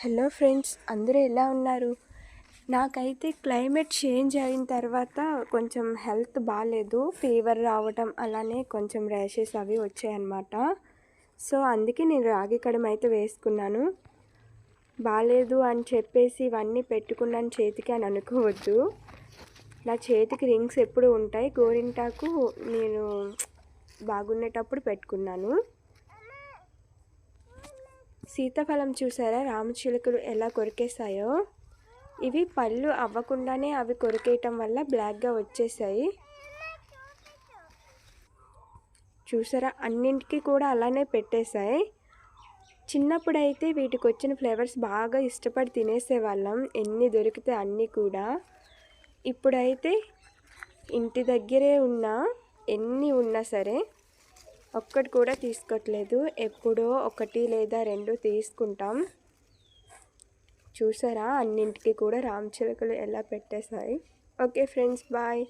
Hello friends, అందరూ ఎలా ఉన్నారు? నాకైతే క్లైమేట్ చేంజ్ అయిన తర్వాత కొంచెం హెల్త్ బాగాలేదు. ఫీవర్ రావటం, అలానే కొంచెం ర్యాషెస్ అవి వచ్చాయన్నమాట. సో అందుకే నేను రాగి కడమ అయితే వేసుకున్నాను. బాగాలేదు అని చెప్పేసి ఇవన్నీ పెట్టుకున్నాను చేతికి అని అనుకోవద్దు. నా చేతికి రింగ్స్ ఎప్పుడు ఉంటాయి. గోరింటాకు నేను బాగుండేటప్పుడు పెట్టుకున్నాను. సీతాఫలం చూసారా రామచిలుకలు ఎలా కొరికేసాయో. ఇవి పళ్ళు అవ్వకుండానే అవి కొరికేయటం వల్ల బ్లాక్గా వచ్చేసాయి. చూసారా, అన్నింటికి కూడా అలానే పెట్టేశాయి. చిన్నప్పుడు అయితే వీటికి వచ్చిన ఫ్లేవర్స్ బాగా ఇష్టపడి తినేసేవాళ్ళం, ఎన్ని దొరికితే అన్నీ కూడా. ఇప్పుడైతే ఇంటి దగ్గరే ఎన్ని ఉన్నా సరే ఒక్కటి కూడా తీసుకోవట్లేదు. ఎప్పుడో ఒకటి లేదా రెండు తీసుకుంటాం. చూసారా, అన్నింటికి కూడా రామచిలుకలు ఎలా పెట్టేశాయి. Okay friends, bye.